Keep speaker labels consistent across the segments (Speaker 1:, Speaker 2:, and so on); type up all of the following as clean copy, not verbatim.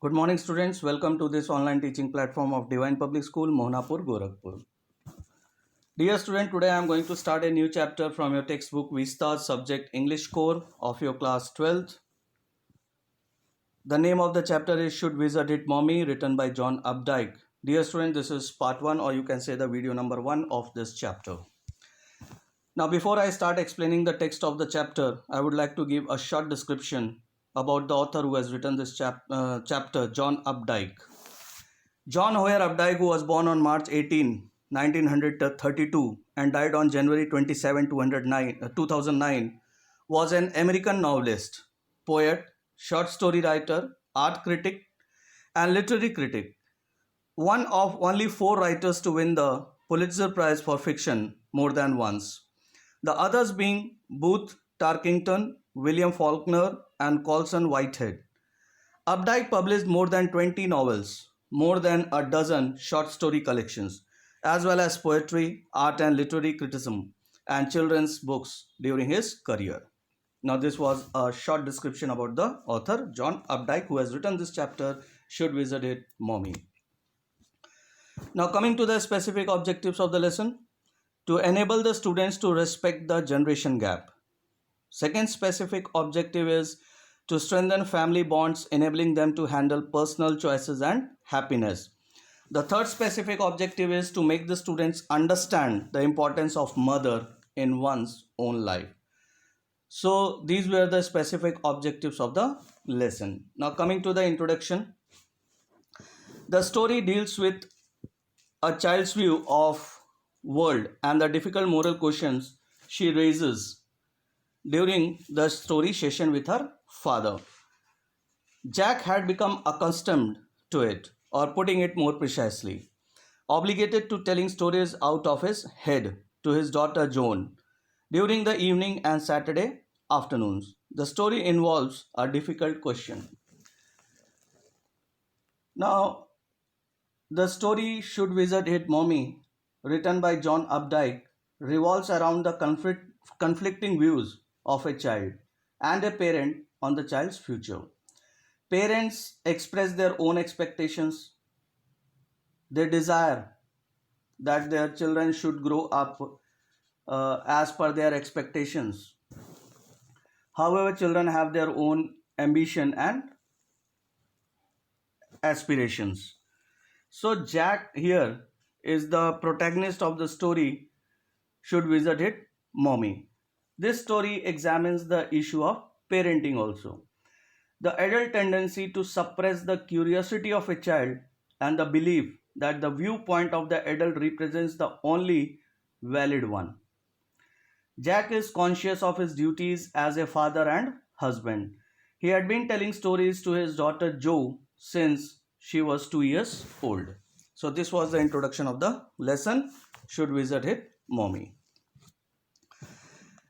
Speaker 1: Good morning, students. Welcome to this online teaching platform of Divine Public School, Mohanapur, Gorakhpur. Dear student, today I am going to start a new chapter from your textbook Vista subject English core of your class 12th. The name of the chapter is Should Wizard Hit Mommy, written by John Updike. Dear student, this is part 1, or you can say the video number 1 of this chapter. Now, before I start explaining the text of the chapter, I would like to give a short description about the author who has written this chapter, John Updike. John Hoyer Updike, who was born on March 18, 1932 and died on January 27, 2009, was an American novelist, poet, short story writer, art critic, and literary critic. One of only 4 writers to win the Pulitzer Prize for fiction more than once. The others being Booth Tarkington, William Faulkner, and Colson Whitehead. Updike published more than 20 novels, more than a dozen short story collections, as well as poetry, art and literary criticism, and children's books during his career. Now, this was a short description about the author, John Updike, who has written this chapter, Should Wizard Hit Mommy. Now, coming to the specific objectives of the lesson, to enable the students to respect the generation gap. Second specific objective is to strengthen family bonds, enabling them to handle personal choices and happiness. The third specific objective is to make the students understand the importance of mother in one's own life. So these were the specific objectives of the lesson. Now coming to the introduction, the story deals with a child's view of world and the difficult moral questions she raises during the story session with her father. Jack had become accustomed to it, or putting it more precisely, obligated to telling stories out of his head to his daughter Joan during the evening and Saturday afternoons. The story involves a difficult question. Now, the story Should Wizard Hit Mommy, written by John Updike, revolves around the conflicting views of a child and a parent on the child's future. Parents express their own expectations. They desire that their children should grow up as per their expectations. However, children have their own ambition and aspirations. So, Jack here is the protagonist of the story Should Wizard Hit Mommy. This story examines the issue of parenting also. The adult tendency to suppress the curiosity of a child and the belief that the viewpoint of the adult represents the only valid one. Jack is conscious of his duties as a father and husband. He had been telling stories to his daughter Jo since she was 2 years old. So, this was the introduction of the lesson Should Wizard Hit Mommy.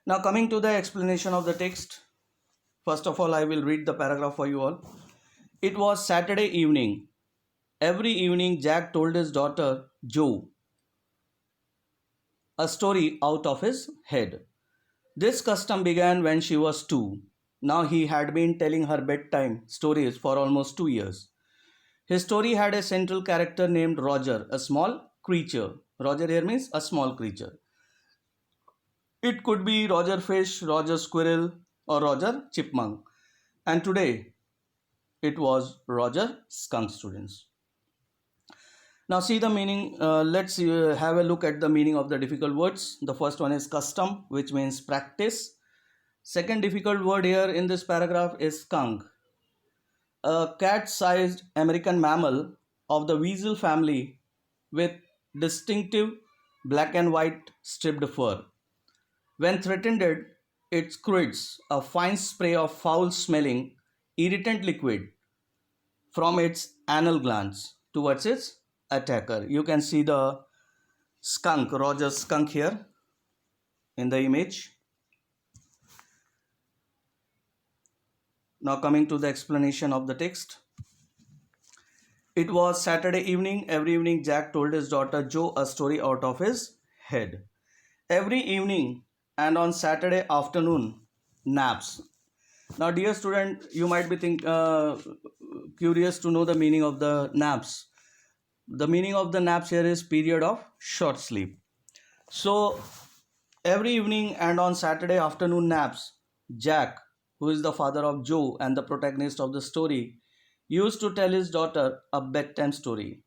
Speaker 1: Now, coming to the explanation of the text. First of all, I will read the paragraph for you all. It was Saturday evening. Every evening, Jack told his daughter, Jo, a story out of his head. This custom began when she was 2. Now he had been telling her bedtime stories for almost 2 years. His story had a central character named Roger, a small creature. Roger here means a small creature. It could be Roger Fish, Roger Squirrel, or Roger Chipmunk. And today, it was Roger Skunk, students. Now see the meaning. Let's have a look at the meaning of the difficult words. The first one is custom, which means practice. Second difficult word here in this paragraph is skunk. A cat-sized American mammal of the weasel family with distinctive black and white striped fur. When threatened, it squirts a fine spray of foul-smelling, irritant liquid from its anal glands towards its attacker. You can see the skunk, Roger's skunk here in the image. Now coming to the explanation of the text. It was Saturday evening. Every evening Jack told his daughter Jo a story out of his head. Every evening and on Saturday afternoon naps. Now dear student, you might be curious to know the meaning of the naps. The meaning of the naps here is period of short sleep. So every evening and on Saturday afternoon naps, Jack, who is the father of Joe and the protagonist of the story, used to tell his daughter a bedtime story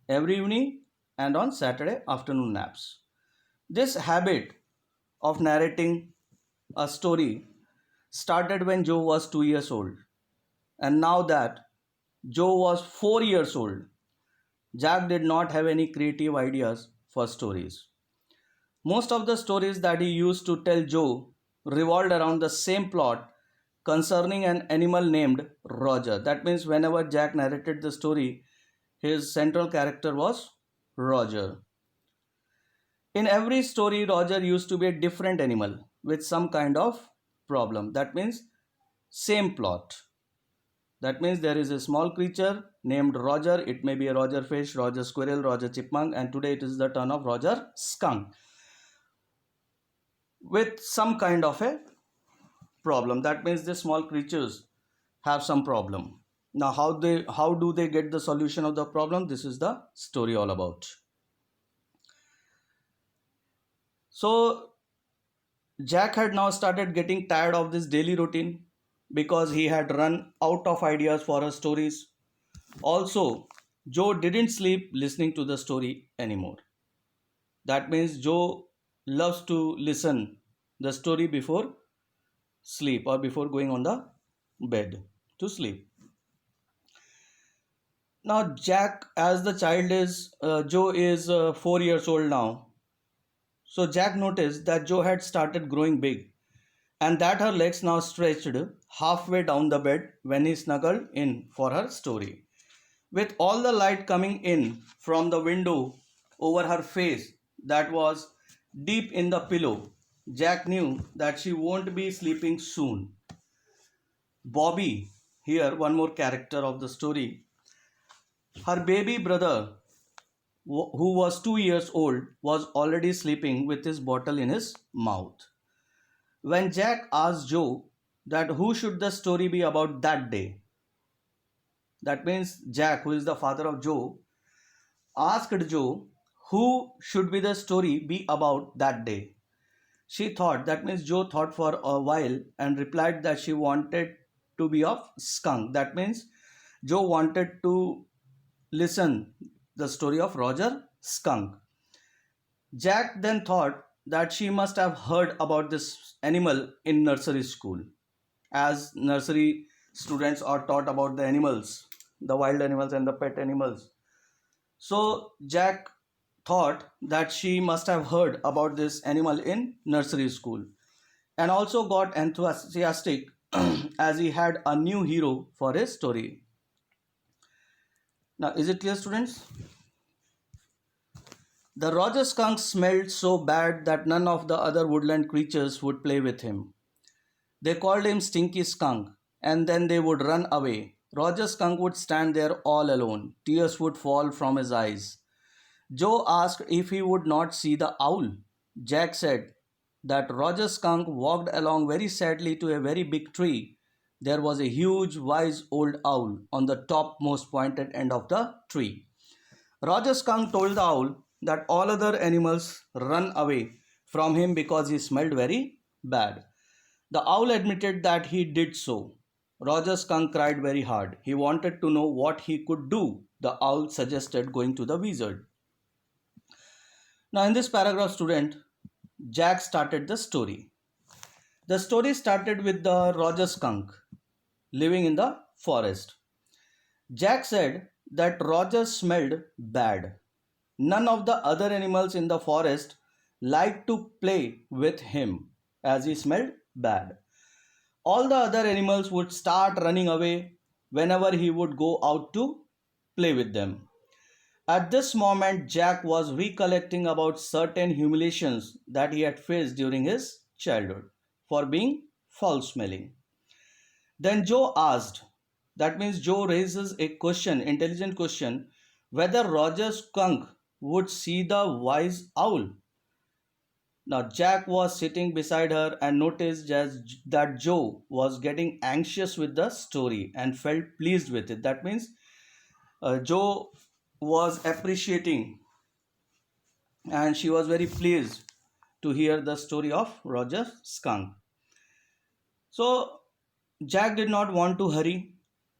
Speaker 1: every evening and on Saturday afternoon naps. This habit of narrating a story started when Joe was 2 years old, and now that Joe was 4 years old, Jack did not have any creative ideas for stories. Most of the stories that he used to tell Joe revolved around the same plot concerning an animal named Roger. That means whenever Jack narrated the story, his central character was Roger. In every story, Roger used to be a different animal with some kind of problem. That means same plot. That means there is a small creature named Roger. It may be a Roger fish, Roger squirrel, Roger chipmunk, and today it is the turn of Roger skunk with some kind of a problem. That means the small creatures have some problem. Now how do they get the solution of the problem? This is the story all about. So Jack had now started getting tired of this daily routine because he had run out of ideas for her stories. Also, Joe didn't sleep listening to the story anymore. That means Joe loves to listen the story before sleep or before going on the bed to sleep. Now, Jack, as the child is, Joe is 4 years old now. So, Jack noticed that Joe had started growing big and that her legs now stretched halfway down the bed when he snuggled in for her story. With all the light coming in from the window over her face that was deep in the pillow, Jack knew that she won't be sleeping soon. Bobby, here one more character of the story, her baby brother, who was 2 years old, was already sleeping with his bottle in his mouth. When Jack asked Joe that who should the story be about that day, that means Jack, who is the father of Joe, asked Joe who should be the story be about that day. She thought, that means Joe thought for a while and replied that she wanted to be of skunk. That means Joe wanted to listen the story of Roger skunk. Jack then thought that she must have heard about this animal in nursery school, as nursery students are taught about the animals, the wild animals and the pet animals. So Jack thought that she must have heard about this animal in nursery school and also got enthusiastic as he had a new hero for his story. Now, is it clear, students? The Roger skunk smelled so bad that none of the other woodland creatures would play with him. They called him Stinky Skunk, and then they would run away. Roger Skunk would stand there all alone. Tears would fall from his eyes. Joe asked if he would not see the owl. Jack said that Roger Skunk walked along very sadly to a very big tree. There was a huge, wise old owl on the topmost pointed end of the tree. Roger Skunk told the owl that all other animals run away from him because he smelled very bad. The owl admitted that he did so. Roger Skunk cried very hard. He wanted to know what he could do. The owl suggested going to the wizard. Now, in this paragraph, student, Jack started the story. The story started with the Roger Skunk living in the forest. Jack said that Roger smelled bad. None of the other animals in the forest liked to play with him as he smelled bad. All the other animals would start running away whenever he would go out to play with them. At this moment, Jack was recollecting about certain humiliations that he had faced during his childhood for being foul smelling. Then Joe asked, that means Joe raises a question, intelligent question, whether Roger Skunk would see the wise owl. Now Jack was sitting beside her and noticed that Joe was getting anxious with the story and felt pleased with it. That means Joe was appreciating and she was very pleased to hear the story of Roger Skunk. So Jack did not want to hurry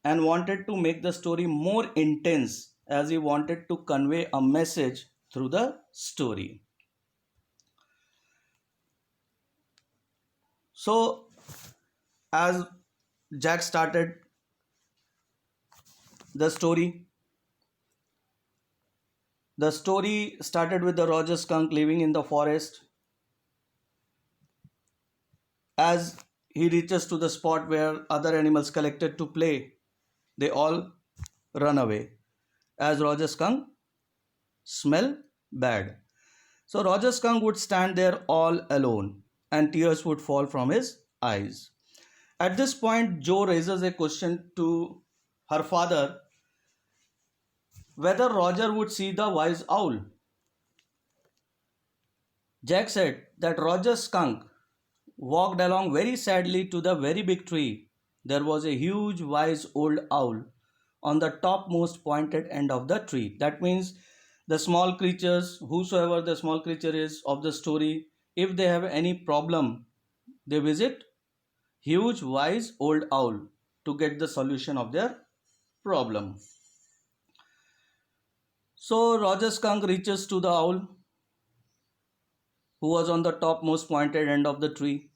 Speaker 1: and wanted to make the story more intense as he wanted to convey a message through the story. So, as Jack started the story started with the Roger skunk living in the forest. As he reaches to the spot where other animals collected to play, they all run away as Roger skunk smell bad. So Roger skunk would stand there all alone and tears would fall from his eyes. At this point, Joe raises a question to her father whether Roger would see the wise owl. Jack said that Roger skunk walked along very sadly to the very big tree. There was a huge wise old owl on the topmost pointed end of the tree. That means the small creatures, whosoever the small creature is of the story, if they have any problem, they visit huge wise old owl to get the solution of their problem. So Roger skunk reaches to the owl who was on the topmost pointed end of the tree.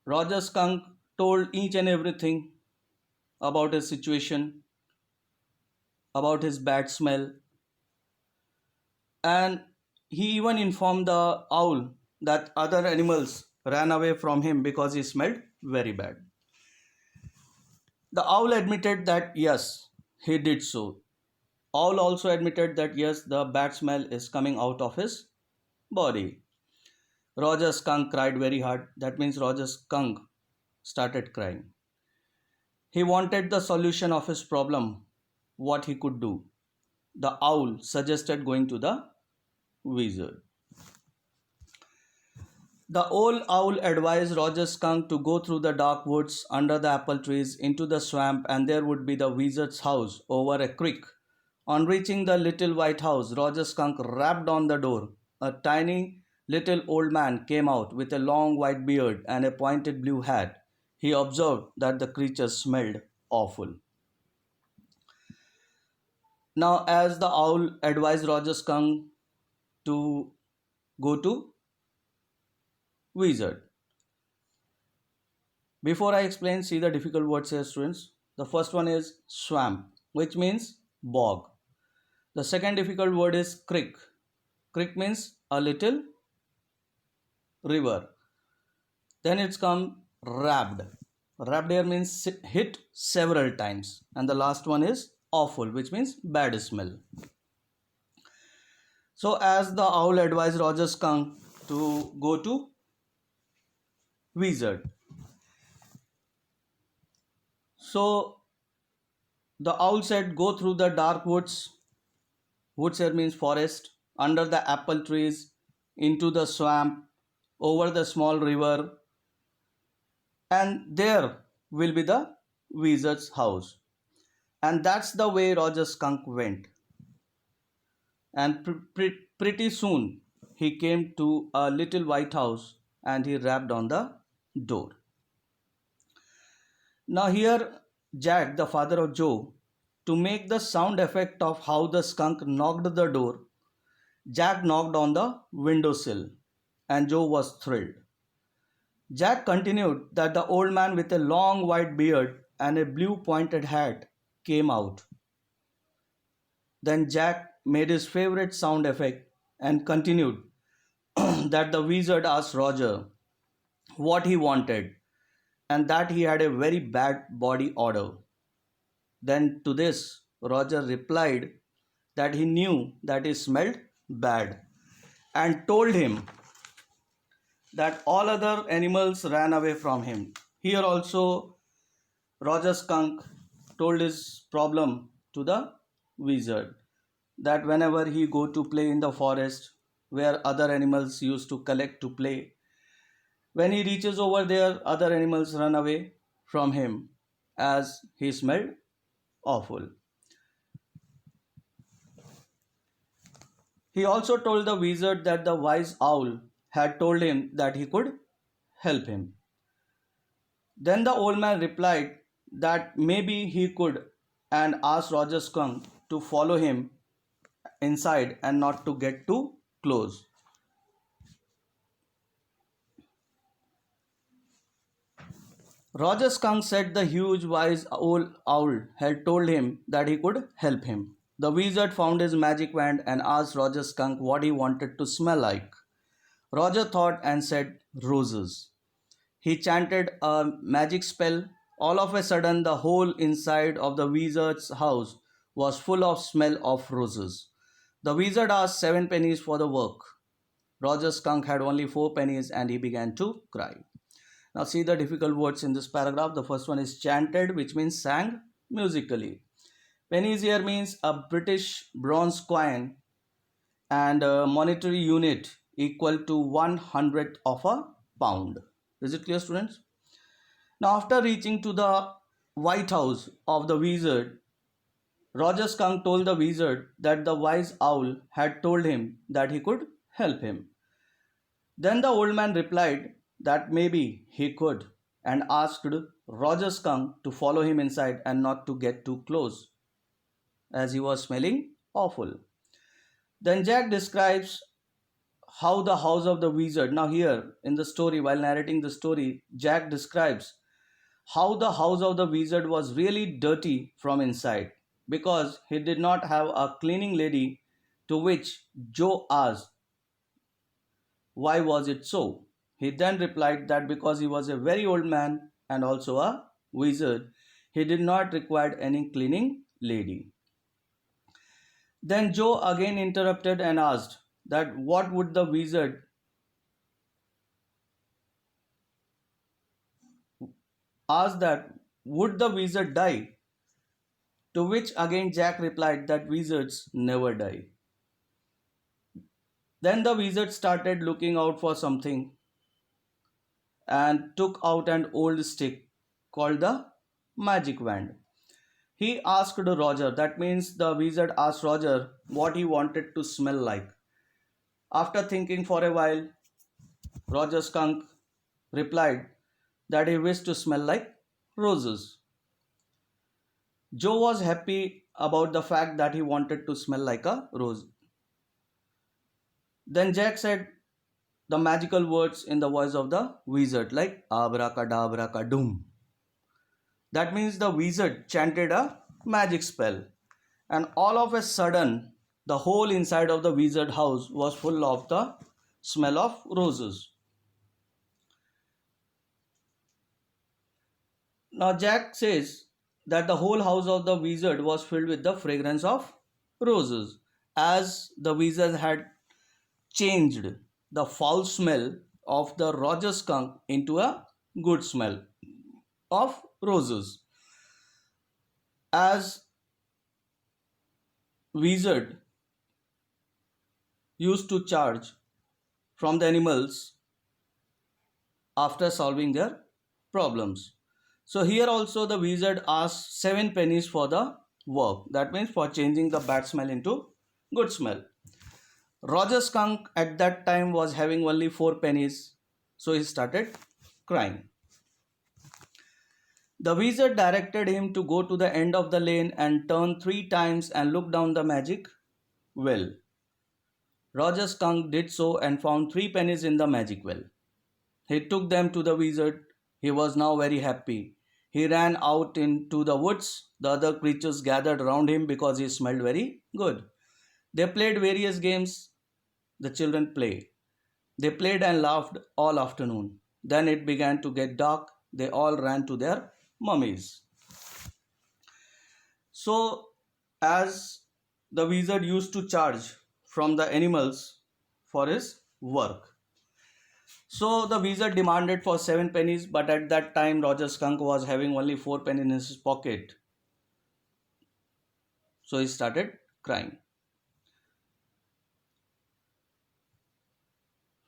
Speaker 1: Roger skunk told each and everything about his situation, about his bad smell, and he even informed the owl that other animals ran away from him because he smelled very bad. The owl admitted that yes, he did so. Owl also admitted that yes, the bad smell is coming out of his body. Roger skunk cried very hard. That means Roger skunk started crying. He wanted the solution of his problem, what he could do. The owl suggested going to the wizard. The old owl advised Roger skunk to go through the dark woods under the apple trees into the swamp, and there would be the wizard's house over a creek. On reaching the little white house, Roger skunk rapped on the door. A tiny little old man came out with a long white beard and a pointed blue hat. He observed that the creature smelled awful. Now, as the owl advised Roger skunk to go to wizard. Before I explain, see the difficult words here, students. The first one is swamp, which means bog. The second difficult word is creek. Creek means a little river. Then it's come rapped. Rapped here means hit several times. And the last one is awful, which means bad smell. So as the owl advised Roger skunk to go to wizard. So the owl said, go through the dark woods. Woods here means forest. Under the apple trees, into the swamp, over the small river, and there will be the wizard's house. And that's the way Roger skunk went. And pretty soon he came to a little white house and he rapped on the door. Now here Jack, the father of Joe, to make the sound effect of how the skunk knocked the door, Jack knocked on the windowsill and Joe was thrilled. Jack continued that the old man with a long white beard and a blue pointed hat came out. Then Jack made his favorite sound effect and continued that the wizard asked Roger what he wanted and that he had a very bad body odor. Then to this, Roger replied that he knew that he smelled bad and told him that all other animals ran away from him. Here also, Roger skunk told his problem to the wizard that whenever he go to play in the forest, where other animals used to collect to play. When he reaches over there, other animals run away from him as he smelled awful. He also told the wizard that the wise owl had told him that he could help him. Then the old man replied that maybe he could and asked Roger Skunk to follow him inside and not to get too close. Roger Skunk said the huge wise old owl had told him that he could help him. The wizard found his magic wand and asked Roger Skunk what he wanted to smell like. Roger thought and said roses. He chanted a magic spell. All of a sudden, the whole inside of the wizard's house was full of smell of roses. The wizard asked 7 pennies for the work. Roger Skunk had only 4 pennies and he began to cry. Now, see the difficult words in this paragraph. The first one is chanted, which means sang musically. Pennies here means a British bronze coin and a monetary unit equal to 1/100 of a pound. Is it clear, students? Now, after reaching to the White House of the wizard, Roger Skunk told the wizard that the wise owl had told him that he could help him. Then the old man replied that maybe he could and asked Roger Skunk to follow him inside and not to get too close as he was smelling awful. Then Jack describes how the house of the wizard. Now, here in the story, while narrating the story, Jack describes how the house of the wizard was really dirty from inside because he did not have a cleaning lady, to which Joe asked, why was it so? He then replied that because he was a very old man and also a wizard, he did not require any cleaning lady. Then Joe again interrupted and asked that what would the wizard asked that would the wizard die? To which again Jack replied that wizards never die. Then the wizard started looking out for something and took out an old stick called the magic wand. He asked Roger, that means the wizard asked Roger what he wanted to smell like. After thinking for a while, Roger Skunk replied that he wished to smell like roses. Joe was happy about the fact that he wanted to smell like a rose. Then Jack said the magical words in the voice of the wizard, like abracadabra kadoom. That means the wizard chanted a magic spell, and all of a sudden, the whole inside of the wizard house was full of the smell of roses. Now, Jack says that the whole house of the wizard was filled with the fragrance of roses, as the wizard had changed the foul smell of the Roger Skunk into a good smell of roses. As wizard used to charge from the animals after solving their problems. So here also the wizard asked 7 pennies for the work. That means for changing the bad smell into good smell. Roger Skunk at that time was having only 4 pennies, so he started crying. The wizard directed him to go to the end of the lane and turn 3 times and look down the magic well. Roger Skunk did so and found 3 pennies in the magic well. He took them to the wizard. He was now very happy. He ran out into the woods. The other creatures gathered around him because he smelled very good. They played various games the children play. They played and laughed all afternoon. Then it began to get dark. They all ran to their mummies. So, as the wizard used to charge from the animals for his work. So the wizard demanded for 7 pennies, but at that time Roger Skunk was having only 4 pennies in his pocket. So he started crying.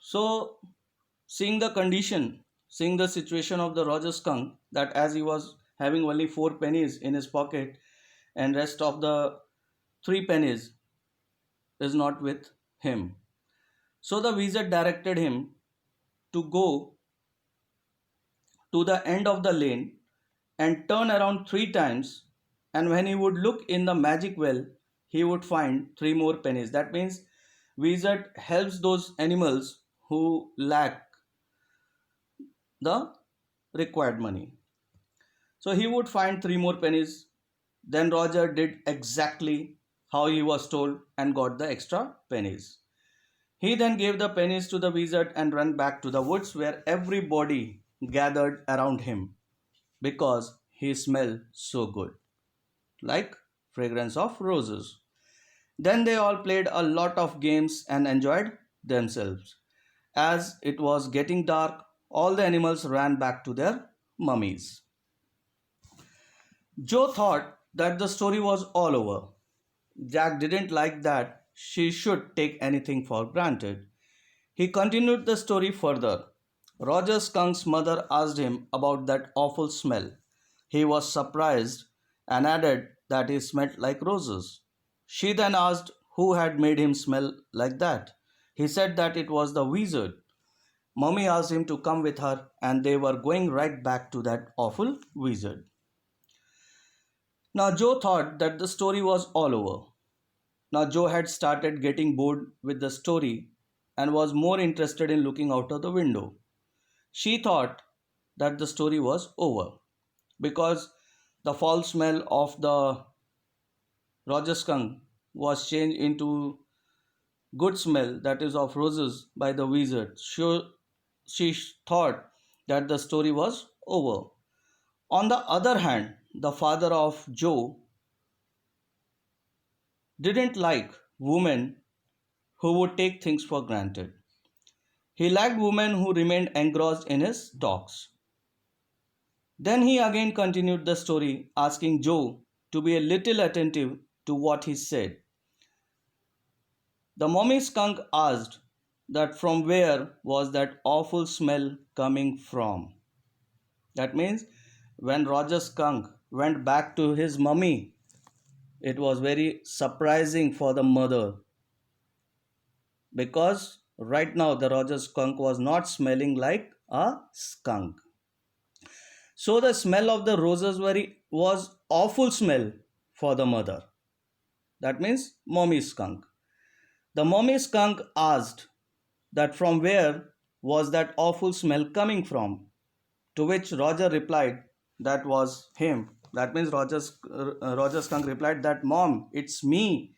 Speaker 1: So seeing the condition, seeing the situation of the Roger skunk, that as he was having only 4 pennies in his pocket and rest of the 3 pennies is not with him, so the wizard directed him to go to the end of the lane and turn around 3 times, and when he would look in the magic well, he would find 3 more pennies. That means wizard helps those animals who lack the required money. So he would find 3 more pennies. Then Roger did exactly how he was told and got the extra pennies. He then gave the pennies to the wizard and ran back to the woods where everybody gathered around him because he smelled so good, like fragrance of roses. Then they all played a lot of games and enjoyed themselves. As it was getting dark, all the animals ran back to their mummies. Joe thought that the story was all over. Jack didn't like that she should take anything for granted. He continued the story further. Roger Skunk's mother asked him about that awful smell. He was surprised and added that he smelled like roses. She then asked who had made him smell like that. He said that it was the wizard. Mummy asked him to come with her, and they were going right back to that awful wizard. Now, Joe thought that the story was all over. Now, Joe had started getting bored with the story and was more interested in looking out of the window. She thought that the story was over because the foul smell of the Roger skunk was changed into good smell, that is of roses, by the wizard. She thought that the story was over. On the other hand, the father of Joe didn't like women who would take things for granted. He liked women who remained engrossed in his talks. Then he again continued the story, asking Joe to be a little attentive to what he said. The mommy skunk asked that from where was that awful smell coming from. That means when Roger skunk went back to his mummy, it was very surprising for the mother because right now the Roger skunk was not smelling like a skunk. So the smell of the roses was awful smell for the mother. That means mommy skunk. The mommy skunk asked that from where was that awful smell coming from, to which Roger replied that was him. That means Roger skunk replied that mom, it's me.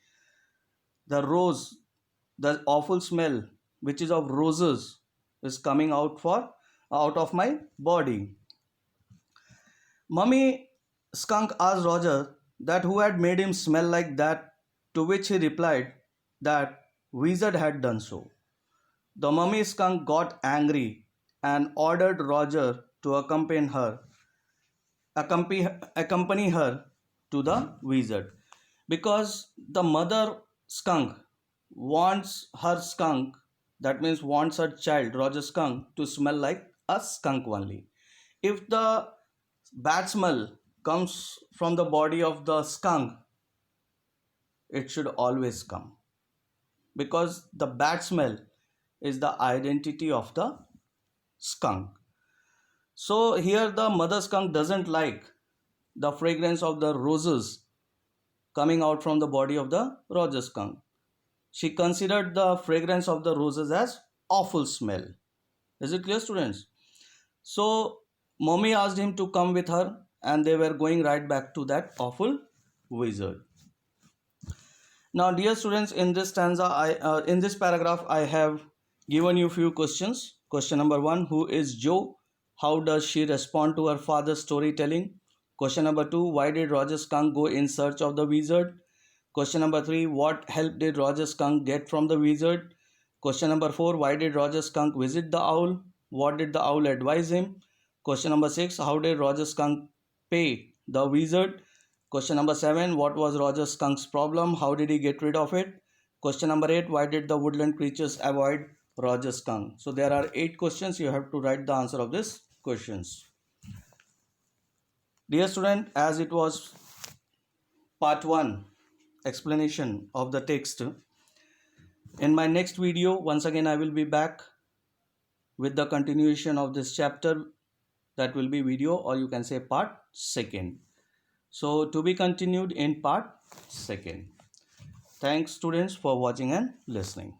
Speaker 1: The rose, the awful smell which is of roses is coming out of my body. Mummy skunk asked Roger that who had made him smell like that, to which he replied that wizard had done so. The mummy skunk got angry and ordered Roger to accompany her to the wizard because the mother skunk wants her skunk, that means wants her child Roger skunk to smell like a skunk only. If the bad smell comes from the body of the skunk, it should always come because the bad smell is the identity of the skunk. So here the mother skunk doesn't like the fragrance of the roses coming out from the body of the Roger skunk. She considered the fragrance of the roses as awful smell. Is it clear, students? So mommy asked him to come with her and they were going right back to that awful wizard. Now dear students, in this stanza, in this paragraph I have given you few questions. Question number 1, who is Joe? How does she respond to her father's storytelling? Question number 2, why did Roger skunk go in search of the wizard? Question number 3, what help did Roger skunk get from the wizard? Question number 4, why did Roger skunk visit the owl? What did the owl advise him? Question number 6, how did Roger skunk pay the wizard? Question number 7, what was Roger skunk's problem? How did he get rid of it? Question number 8, why did the woodland creatures avoid Rajasthan. So there are 8 questions. You have to write the answer of these questions. Dear student, as it was part 1 explanation of the text, in my next video, once again I will be back with the continuation of this chapter. That will be video, or you can say part 2. So to be continued in part 2. Thanks students for watching and listening.